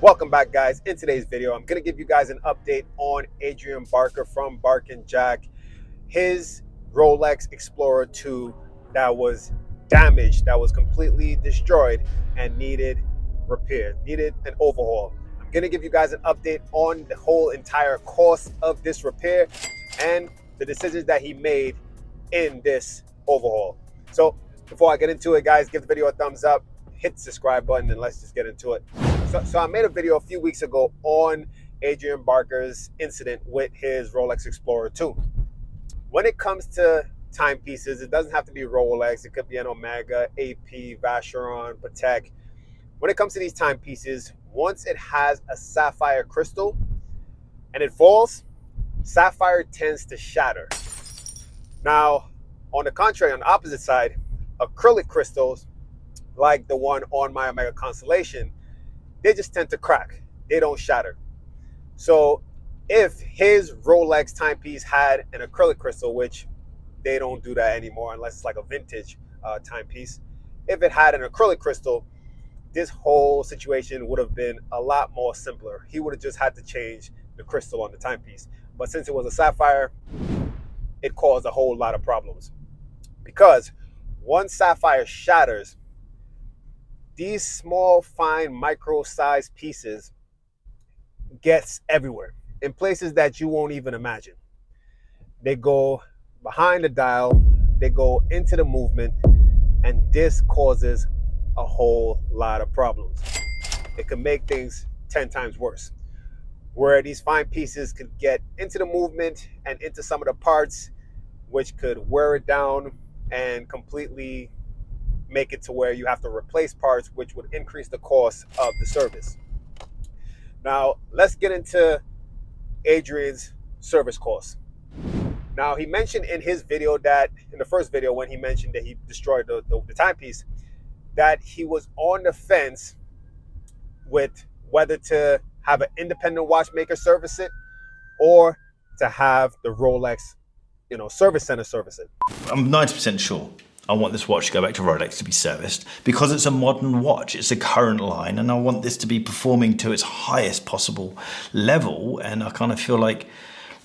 Welcome back, guys. In today's video, I'm going to give you guys an update on Adrian Barker from Bark and Jack. His Rolex Explorer II that was damaged, that was completely destroyed and needed repair, needed an overhaul. I'm going to give you guys an update on the whole entire cost of this repair and the decisions that he made in this overhaul. So before I get into it, guys, give the video a thumbs up, hit the subscribe button, and let's just get into it. So I made a video a few weeks ago on Adrian Barker's incident with his Rolex Explorer II. When it comes to timepieces, it doesn't have to be Rolex. It could be an Omega, AP, Vacheron, Patek. When it comes to these timepieces, once it has a sapphire crystal and it falls, sapphire tends to shatter. Now, on the contrary, on the opposite side, acrylic crystals, like the one on my Omega Constellation, they just tend to crack. They don't shatter. So if his Rolex timepiece had an acrylic crystal, which they don't do that anymore unless it's like a vintage timepiece, if it had an acrylic crystal, this whole situation would have been a lot more simpler. He would have just had to change the crystal on the timepiece. But since it was a sapphire, it caused a whole lot of problems. Because once sapphire shatters, these small, fine, micro-sized pieces gets everywhere in places that you won't even imagine. They go behind the dial, they go into the movement, and this causes a whole lot of problems. It can make things 10 times worse, where these fine pieces could get into the movement and into some of the parts, which could wear it down and completely make it to where you have to replace parts, which would increase the cost of the service. Now, let's get into Adrian's service costs. Now, he mentioned in his video that, in the first video when he mentioned that he destroyed the timepiece, that he was on the fence with whether to have an independent watchmaker service it or to have the Rolex, service center service it. I'm 90% sure I want this watch to go back to Rolex to be serviced because it's a modern watch. It's a current line and I want this to be performing to its highest possible level, and I kind of feel like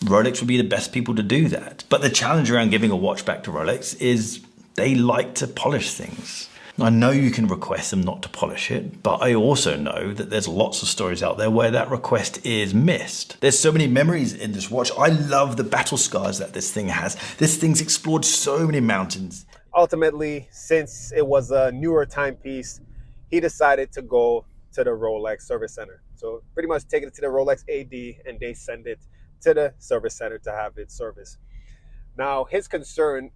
Rolex would be the best people to do that. But the challenge around giving a watch back to Rolex is they like to polish things. I know you can request them not to polish it, but I also know that there's lots of stories out there where that request is missed. There's so many memories in this watch. I love the battle scars that this thing has. This thing's explored so many mountains. Ultimately, since it was a newer timepiece, he decided to go to the Rolex Service Center. So pretty much take it to the Rolex AD and they send it to the service center to have it serviced. Now, his concern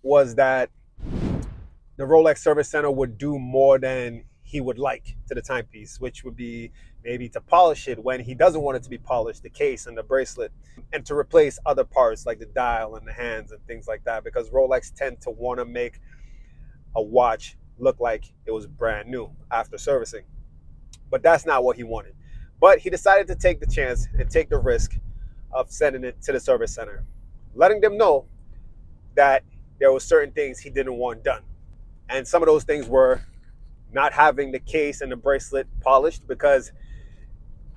was that the Rolex Service Center would do more than he would like to the timepiece, which would be maybe to polish it when he doesn't want it to be polished, the case and the bracelet, and to replace other parts like the dial and the hands and things like that, because Rolex tend to want to make a watch look like it was brand new after servicing. But that's not what he wanted. But he decided to take the chance and take the risk of sending it to the service center, letting them know that there were certain things he didn't want done. And some of those things were not having the case and the bracelet polished, because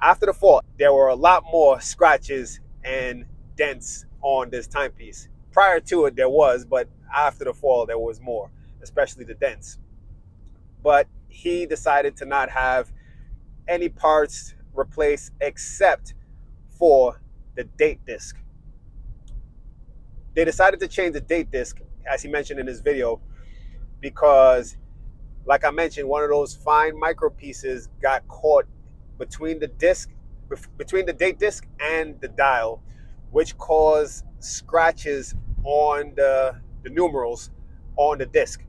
after the fall, there were a lot more scratches and dents on this timepiece. Prior to it, there was, but after the fall, there was more, especially the dents. But he decided to not have any parts replaced except for the date disc. They decided to change the date disc, as he mentioned in his video, because, like I mentioned, one of those fine micro pieces got caught between the date disc and the dial, which caused scratches on the numerals on the disc.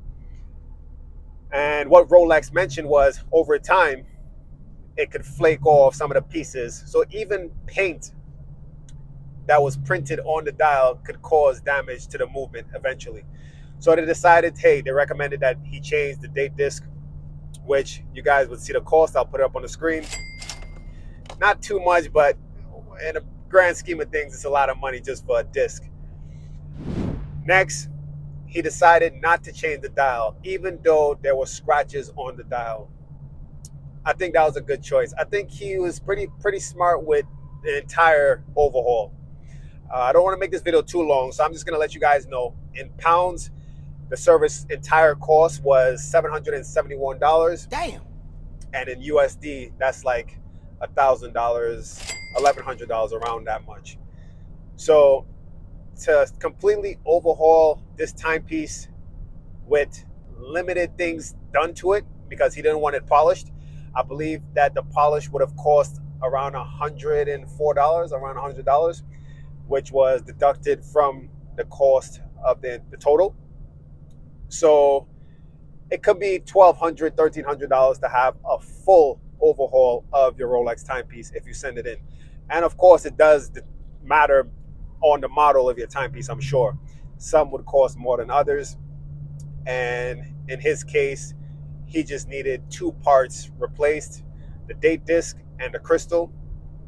And what Rolex mentioned was, over time, it could flake off some of the pieces. So even paint that was printed on the dial could cause damage to the movement eventually. So they decided, hey, they recommended that he change the date disc, which you guys would see the cost. I'll put it up on the screen. Not too much, but in a grand scheme of things, it's a lot of money just for a disc. Next, he decided not to change the dial, even though there were scratches on the dial. I think that was a good choice. I think he was pretty smart with the entire overhaul. I don't want to make this video too long, so I'm just going to let you guys know. In pounds, the service entire cost was $771. Damn. And in USD, that's like $1,000, $1,100, around that much. So to completely overhaul this timepiece with limited things done to it, because he didn't want it polished, I believe that the polish would have cost around $104, around $100, which was deducted from the cost of the total. So it could be $1,200, $1,300 to have a full overhaul of your Rolex timepiece if you send it in. And of course, it does matter on the model of your timepiece, I'm sure. Some would cost more than others. And in his case, he just needed 2 parts replaced, the date disc and the crystal.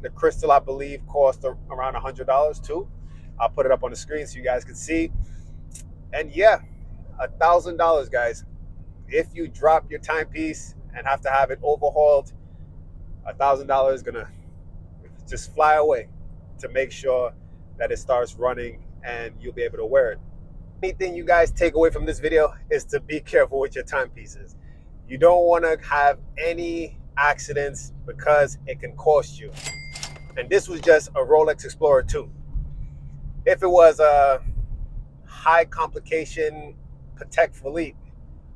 The crystal, I believe, cost around $100 too. I'll put it up on the screen so you guys can see. And yeah, $1,000, guys. If you drop your timepiece and have to have it overhauled, $1,000 is gonna just fly away to make sure that it starts running and you'll be able to wear it. Anything you guys take away from this video is to be careful with your timepieces. You don't want to have any accidents because it can cost you. And this was just a Rolex Explorer II. If it was a high complication Patek Philippe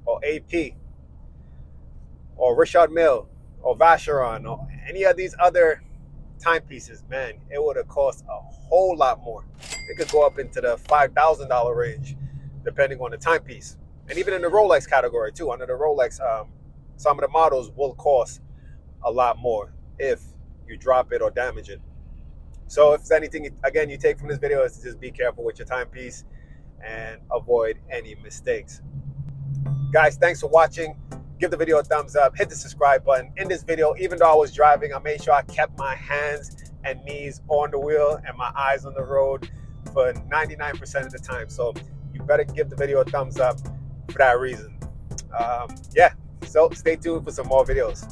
or AP or Richard Mille or Vacheron or any of these other timepieces, man, it would have cost a whole lot more. It could go up into the $5,000 range depending on the timepiece. And even in the Rolex category too, under the Rolex, some of the models will cost a lot more if you drop it or damage it. So if there's anything, again, you take from this video, is to just be careful with your timepiece and avoid any mistakes. Guys, thanks for watching. Give the video a thumbs up, hit the subscribe button. In this video, even though I was driving, I made sure I kept my hands and knees on the wheel and my eyes on the road for 99% of the time. So you better give the video a thumbs up for that reason. Yeah, so stay tuned for some more videos.